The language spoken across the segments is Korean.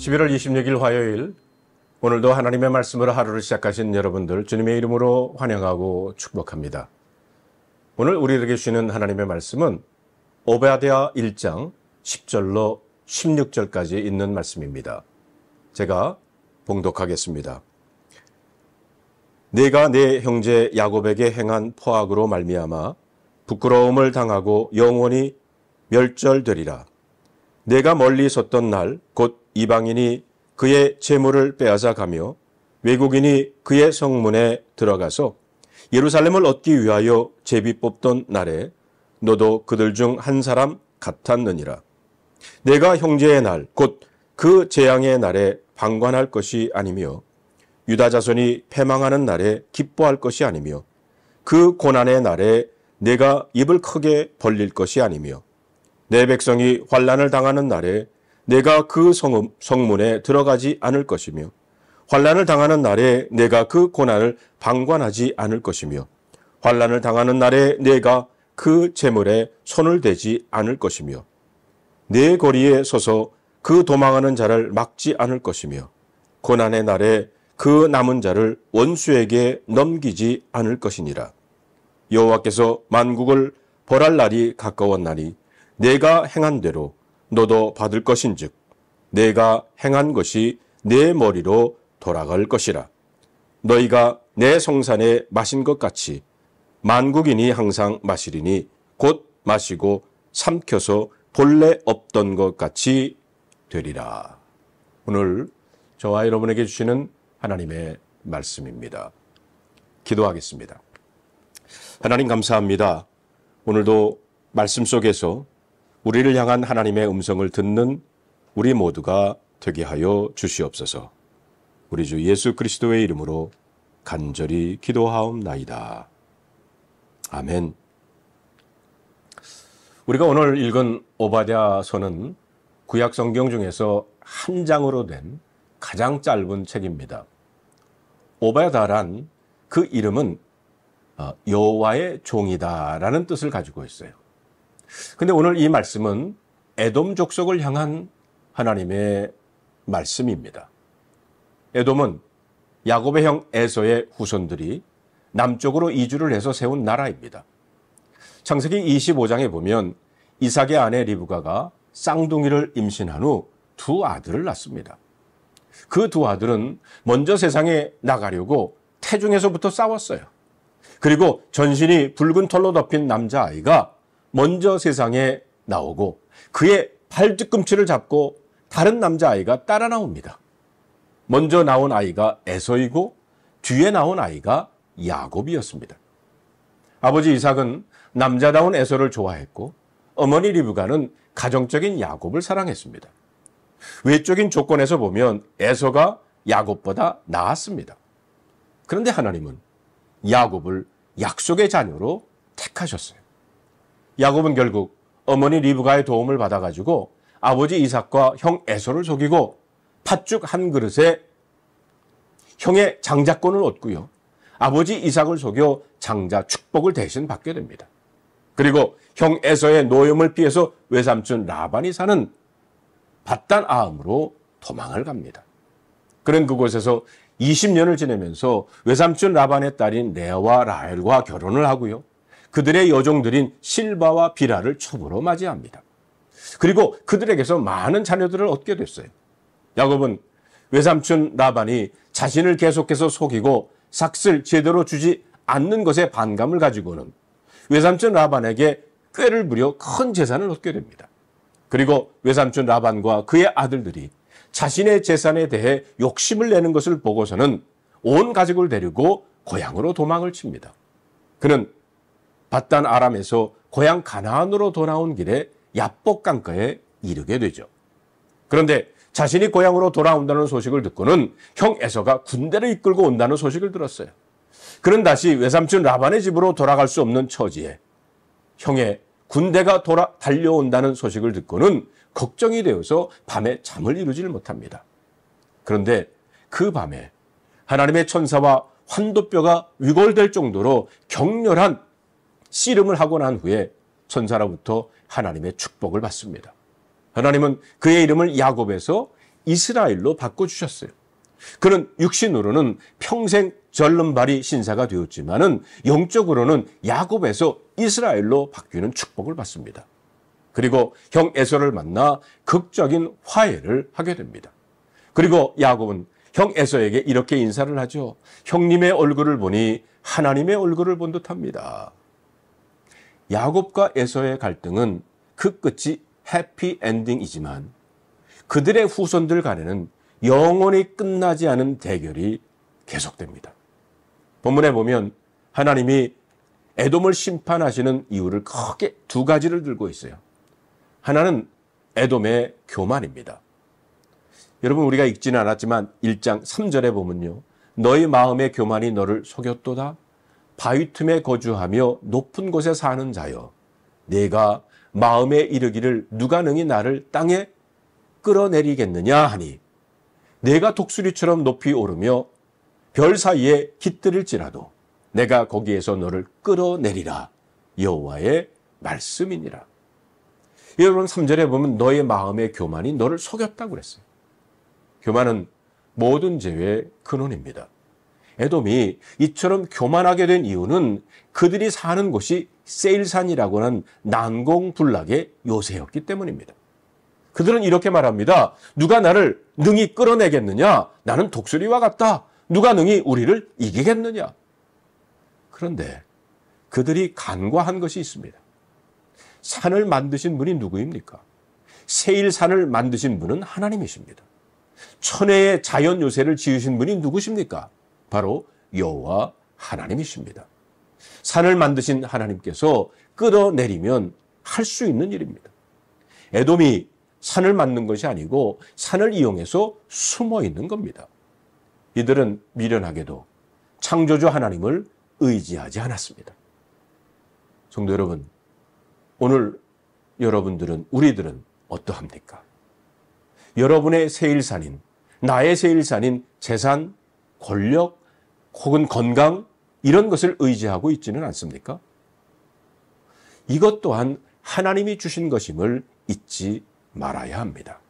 11월 26일 화요일, 오늘도 하나님의 말씀으로 하루를 시작하신 여러분들 주님의 이름으로 환영하고 축복합니다. 오늘 우리에게 주시는 하나님의 말씀은 오베드야 1장 10절로 16절까지 있는 말씀입니다. 제가 봉독하겠습니다. 내가 내 형제 야곱에게 행한 포악으로 말미암아 부끄러움을 당하고 영원히 멸절되리라. 내가 멀리 섰던 날 곧 이방인이 그의 재물을 빼앗아 가며 외국인이 그의 성문에 들어가서 예루살렘을 얻기 위하여 제비 뽑던 날에 너도 그들 중 한 사람 같았느니라. 내가 형제의 날 곧 그 재앙의 날에 방관할 것이 아니며 유다 자손이 패망하는 날에 기뻐할 것이 아니며 그 고난의 날에 내가 입을 크게 벌릴 것이 아니며 내 백성이 환난을 당하는 날에 내가 그 성문에 들어가지 않을 것이며 환난을 당하는 날에 내가 그 고난을 방관하지 않을 것이며 환난을 당하는 날에 내가 그 재물에 손을 대지 않을 것이며 내 거리에 서서 그 도망하는 자를 막지 않을 것이며 고난의 날에 그 남은 자를 원수에게 넘기지 않을 것이니라. 여호와께서 만국을 벌할 날이 가까웠나니 내가 행한 대로 너도 받을 것인즉 내가 행한 것이 내 머리로 돌아갈 것이라. 너희가 내 성산에 마신 것 같이 만국인이 항상 마시리니 곧 마시고 삼켜서 본래 없던 것 같이 되리라. 오늘 저와 여러분에게 주시는 하나님의 말씀입니다. 기도하겠습니다. 하나님 감사합니다. 오늘도 말씀 속에서 우리를 향한 하나님의 음성을 듣는 우리 모두가 되게 하여 주시옵소서. 우리 주 예수 그리스도의 이름으로 간절히 기도하옵나이다. 아멘. 우리가 오늘 읽은 오바댜서는 구약 성경 중에서 한 장으로 된 가장 짧은 책입니다. 오바댜란 그 이름은 여호와의 종이다라는 뜻을 가지고 있어요. 근데 오늘 이 말씀은 에돔 족속을 향한 하나님의 말씀입니다. 에돔은 야곱의 형 에서의 후손들이 남쪽으로 이주를 해서 세운 나라입니다. 창세기 25장에 보면 이삭의 아내 리브가가 쌍둥이를 임신한 후 두 아들을 낳습니다. 그 두 아들은 먼저 세상에 나가려고 태중에서부터 싸웠어요. 그리고 전신이 붉은 털로 덮인 남자아이가 먼저 세상에 나오고 그의 팔뒤꿈치를 잡고 다른 남자아이가 따라 나옵니다. 먼저 나온 아이가 에서이고 뒤에 나온 아이가 야곱이었습니다. 아버지 이삭은 남자다운 에서를 좋아했고 어머니 리브가는 가정적인 야곱을 사랑했습니다. 외적인 조건에서 보면 에서가 야곱보다 나았습니다. 그런데 하나님은 야곱을 약속의 자녀로 택하셨어요. 야곱은 결국 어머니 리브가의 도움을 받아가지고 아버지 이삭과 형 에서를 속이고 팥죽 한 그릇에 형의 장자권을 얻고요. 아버지 이삭을 속여 장자 축복을 대신 받게 됩니다. 그리고 형 에서의 노염을 피해서 외삼촌 라반이 사는 밧단 아함으로 도망을 갑니다. 그는 그곳에서 20년을 지내면서 외삼촌 라반의 딸인 레아와 라헬과 결혼을 하고요. 그들의 여종들인 실바와 비라를 첩으로 맞이합니다. 그리고 그들에게서 많은 자녀들을 얻게 됐어요. 야곱은 외삼촌 라반이 자신을 계속해서 속이고 삭슬 제대로 주지 않는 것에 반감을 가지고는 외삼촌 라반에게 꾀를 부려 큰 재산을 얻게 됩니다. 그리고 외삼촌 라반과 그의 아들들이 자신의 재산에 대해 욕심을 내는 것을 보고서는 온 가족을 데리고 고향으로 도망을 칩니다. 그는 밧단 아람에서 고향 가나안으로 돌아온 길에 야복 강가에 이르게 되죠. 그런데 자신이 고향으로 돌아온다는 소식을 듣고는 형 에서가 군대를 이끌고 온다는 소식을 들었어요. 그는 다시 외삼촌 라반의 집으로 돌아갈 수 없는 처지에 형의 군대가 달려온다는 소식을 듣고는 걱정이 되어서 밤에 잠을 이루질 못합니다. 그런데 그 밤에 하나님의 천사와 환도뼈가 위골될 정도로 격렬한 씨름을 하고 난 후에 천사로부터 하나님의 축복을 받습니다. 하나님은 그의 이름을 야곱에서 이스라엘로 바꿔주셨어요. 그는 육신으로는 평생 절름발이 신사가 되었지만은 영적으로는 야곱에서 이스라엘로 바뀌는 축복을 받습니다. 그리고 형 에서를 만나 극적인 화해를 하게 됩니다. 그리고 야곱은 형 에서에게 이렇게 인사를 하죠. 형님의 얼굴을 보니 하나님의 얼굴을 본 듯합니다. 야곱과 에서의 갈등은 그 끝이 해피엔딩이지만 그들의 후손들 간에는 영원히 끝나지 않은 대결이 계속됩니다. 본문에 보면 하나님이 에돔을 심판하시는 이유를 크게 두 가지를 들고 있어요. 하나는 에돔의 교만입니다. 여러분, 우리가 읽지는 않았지만 1장 3절에 보면요. 너희 마음의 교만이 너를 속였도다. 바위 틈에 거주하며 높은 곳에 사는 자여, 내가 마음에 이르기를 누가 능히 나를 땅에 끌어내리겠느냐 하니, 내가 독수리처럼 높이 오르며 별 사이에 깃들일지라도 내가 거기에서 너를 끌어내리라. 여호와의 말씀이니라. 여러분, 3절에 보면 너의 마음의 교만이 너를 속였다고 그랬어요. 교만은 모든 죄의 근원입니다. 에돔이 이처럼 교만하게 된 이유는 그들이 사는 곳이 세일산이라고 하는 난공불락의 요새였기 때문입니다. 그들은 이렇게 말합니다. 누가 나를 능히 끌어내겠느냐? 나는 독수리와 같다. 누가 능히 우리를 이기겠느냐? 그런데 그들이 간과한 것이 있습니다. 산을 만드신 분이 누구입니까? 세일산을 만드신 분은 하나님이십니다. 천혜의 자연 요새를 지으신 분이 누구십니까? 바로 여호와 하나님이십니다. 산을 만드신 하나님께서 끌어내리면 할 수 있는 일입니다. 에돔이 산을 만든 것이 아니고 산을 이용해서 숨어 있는 겁니다. 이들은 미련하게도 창조주 하나님을 의지하지 않았습니다. 성도 여러분, 오늘 여러분들은, 우리들은 어떠합니까? 여러분의 세일산인, 나의 세일산인 재산, 권력, 혹은 건강, 이런 것을 의지하고 있지는 않습니까? 이것 또한 하나님이 주신 것임을 잊지 말아야 합니다.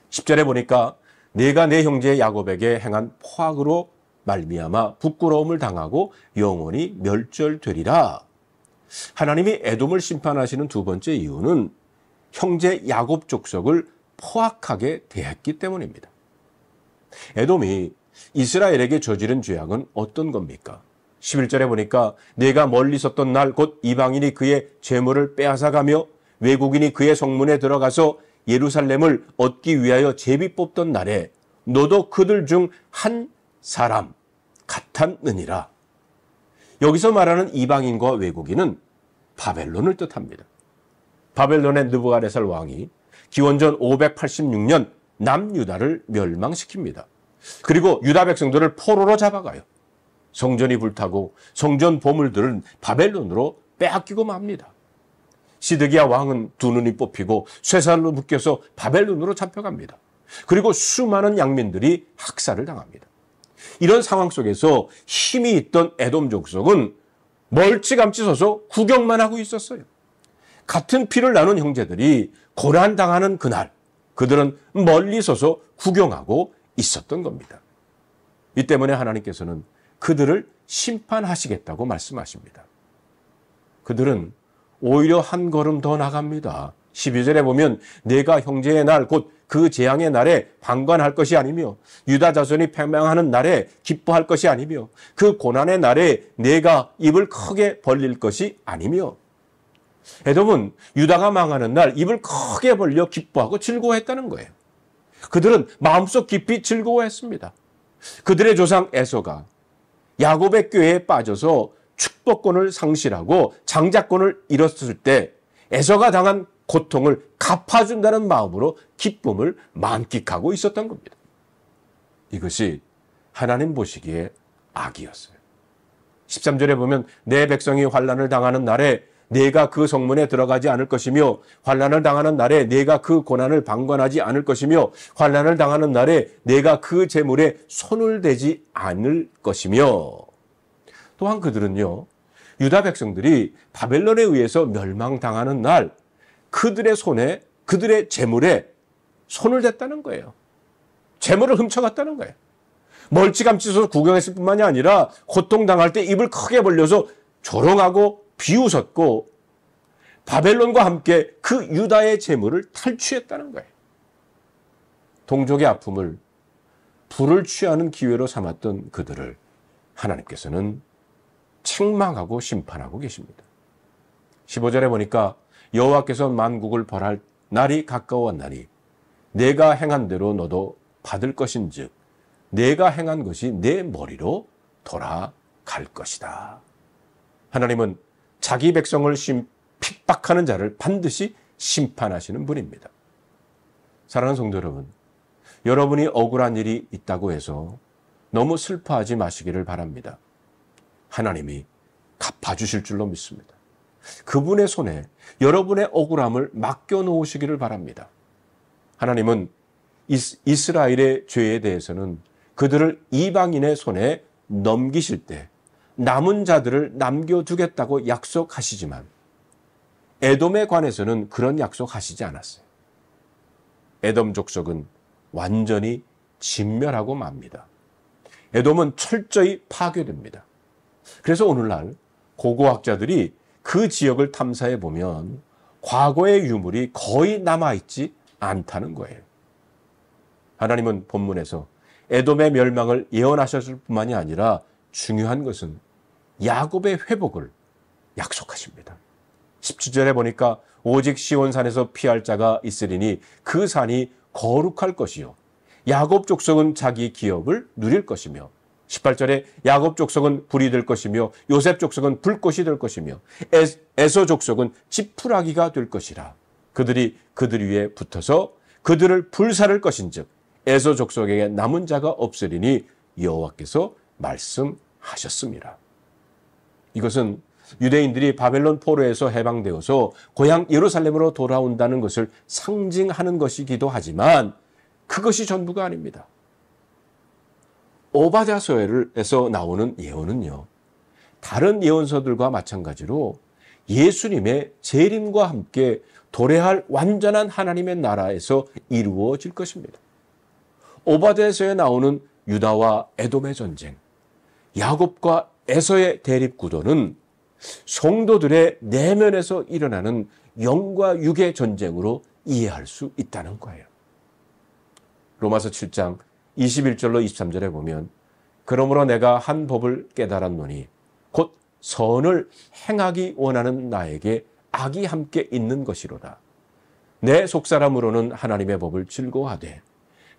10절에 보니까 내가 내 형제 야곱에게 행한 포악으로 말미암아 부끄러움을 당하고 영원히 멸절되리라. 하나님이 에돔을 심판하시는 두 번째 이유는 형제 야곱 족속을 포악하게 대했기 때문입니다. 에돔이 이스라엘에게 저지른 죄악은 어떤 겁니까? 11절에 보니까 내가 멀리 섰던 날 곧 이방인이 그의 재물을 빼앗아가며 외국인이 그의 성문에 들어가서 예루살렘을 얻기 위하여 제비 뽑던 날에 너도 그들 중 한 사람 같았느니라. 여기서 말하는 이방인과 외국인은 바벨론을 뜻합니다. 바벨론의 느부갓네살 왕이 기원전 586년 남유다를 멸망시킵니다. 그리고 유다 백성들을 포로로 잡아가요. 성전이 불타고 성전 보물들은 바벨론으로 빼앗기고 맙니다. 시드기야 왕은 두 눈이 뽑히고 쇠살로 묶여서 바벨론으로 잡혀갑니다. 그리고 수많은 양민들이 학살을 당합니다. 이런 상황 속에서 힘이 있던 에돔 족속은 멀찌감치 서서 구경만 하고 있었어요. 같은 피를 나눈 형제들이 고난당하는 그날, 그들은 멀리 서서 구경하고 있었던 겁니다. 이 때문에 하나님께서는 그들을 심판하시겠다고 말씀하십니다. 그들은 오히려 한 걸음 더 나갑니다. 12절에 보면 내가 형제의 날 곧 그 재앙의 날에 방관할 것이 아니며 유다 자손이 패망하는 날에 기뻐할 것이 아니며 그 고난의 날에 내가 입을 크게 벌릴 것이 아니며. 에돔은 유다가 망하는 날 입을 크게 벌려 기뻐하고 즐거워했다는 거예요. 그들은 마음속 깊이 즐거워했습니다. 그들의 조상 에서가 야곱의 꾀에 빠져서 축복권을 상실하고 장자권을 잃었을 때 에서가 당한 고통을 갚아준다는 마음으로 기쁨을 만끽하고 있었던 겁니다. 이것이 하나님 보시기에 악이었어요. 13절에 보면 내 백성이 환난을 당하는 날에 내가 그 성문에 들어가지 않을 것이며 환난을 당하는 날에 내가 그 고난을 방관하지 않을 것이며 환난을 당하는 날에 내가 그 재물에 손을 대지 않을 것이며. 또한 그들은요, 유다 백성들이 바벨론에 의해서 멸망당하는 날 그들의 손에, 그들의 재물에 손을 댔다는 거예요. 재물을 훔쳐갔다는 거예요. 멀찌감치 서 구경했을 뿐만이 아니라 고통당할 때 입을 크게 벌려서 조롱하고 비웃었고 바벨론과 함께 그 유다의 재물을 탈취했다는 거예요. 동족의 아픔을 불을 취하는 기회로 삼았던 그들을 하나님께서는 책망하고 심판하고 계십니다. 15절에 보니까 여호와께서 만국을 벌할 날이 가까웠나니 내가 행한 대로 너도 받을 것인즉 내가 행한 것이 내 머리로 돌아갈 것이다. 하나님은 자기 백성을 핍박하는 자를 반드시 심판하시는 분입니다. 사랑하는 성도 여러분, 여러분이 억울한 일이 있다고 해서 너무 슬퍼하지 마시기를 바랍니다. 하나님이 갚아주실 줄로 믿습니다. 그분의 손에 여러분의 억울함을 맡겨놓으시기를 바랍니다. 하나님은 이스라엘의 죄에 대해서는 그들을 이방인의 손에 넘기실 때 남은 자들을 남겨두겠다고 약속하시지만 에돔에 관해서는 그런 약속하시지 않았어요. 에돔 족속은 완전히 진멸하고 맙니다. 에돔은 철저히 파괴됩니다. 그래서 오늘날 고고학자들이 그 지역을 탐사해 보면 과거의 유물이 거의 남아있지 않다는 거예요. 하나님은 본문에서 에돔의 멸망을 예언하셨을 뿐만이 아니라 중요한 것은 야곱의 회복을 약속하십니다. 17절에 보니까 오직 시온산에서 피할 자가 있으리니 그 산이 거룩할 것이요 야곱 족속은 자기 기업을 누릴 것이며 18절에 야곱 족속은 불이 될 것이며 요셉 족속은 불꽃이 될 것이며 에서 족속은 지푸라기가 될 것이라. 그들이 그들 위에 붙어서 그들을 불사를 것인즉 에서 족속에게 남은 자가 없으리니 여호와께서 말씀하셨습니다. 이것은 유대인들이 바벨론 포로에서 해방되어서 고향 예루살렘으로 돌아온다는 것을 상징하는 것이기도 하지만 그것이 전부가 아닙니다. 오바댜서에서 나오는 예언은요, 다른 예언서들과 마찬가지로 예수님의 재림과 함께 도래할 완전한 하나님의 나라에서 이루어질 것입니다. 오바댜서에 나오는 유다와 에돔의 전쟁, 야곱과 에서의 대립 구도는 성도들의 내면에서 일어나는 영과 육의 전쟁으로 이해할 수 있다는 거예요. 로마서 7장 21절로 23절에 보면 그러므로 내가 한 법을 깨달았노니 곧 선을 행하기 원하는 나에게 악이 함께 있는 것이로다. 내 속사람으로는 하나님의 법을 즐거워하되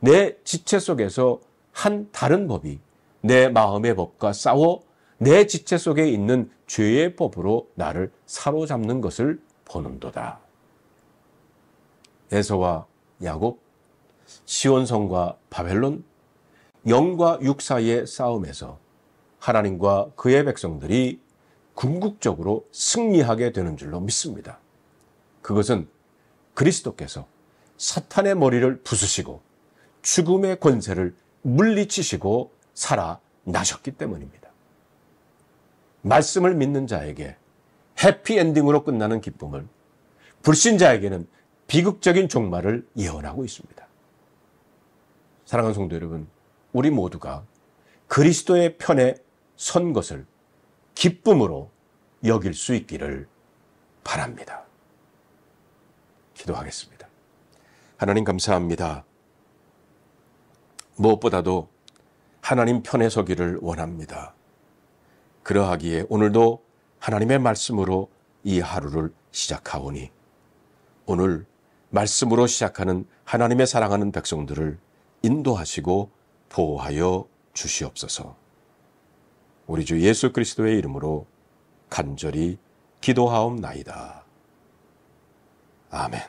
내 지체 속에서 한 다른 법이 내 마음의 법과 싸워 내 지체 속에 있는 죄의 법으로 나를 사로잡는 것을 보는도다. 에서와 야곱, 시온성과 바벨론, 영과 육 사이의 싸움에서 하나님과 그의 백성들이 궁극적으로 승리하게 되는 줄로 믿습니다. 그것은 그리스도께서 사탄의 머리를 부수시고 죽음의 권세를 물리치시고 살아나셨기 때문입니다. 말씀을 믿는 자에게 해피엔딩으로 끝나는 기쁨을, 불신자에게는 비극적인 종말을 예언하고 있습니다. 사랑하는 성도 여러분, 우리 모두가 그리스도의 편에 선 것을 기쁨으로 여길 수 있기를 바랍니다. 기도하겠습니다. 하나님 감사합니다. 무엇보다도 하나님 편에 서기를 원합니다. 그러하기에 오늘도 하나님의 말씀으로 이 하루를 시작하오니 오늘 말씀으로 시작하는 하나님의 사랑하는 백성들을 인도하시고 보호하여 주시옵소서. 우리 주 예수 그리스도의 이름으로 간절히 기도하옵나이다. 아멘.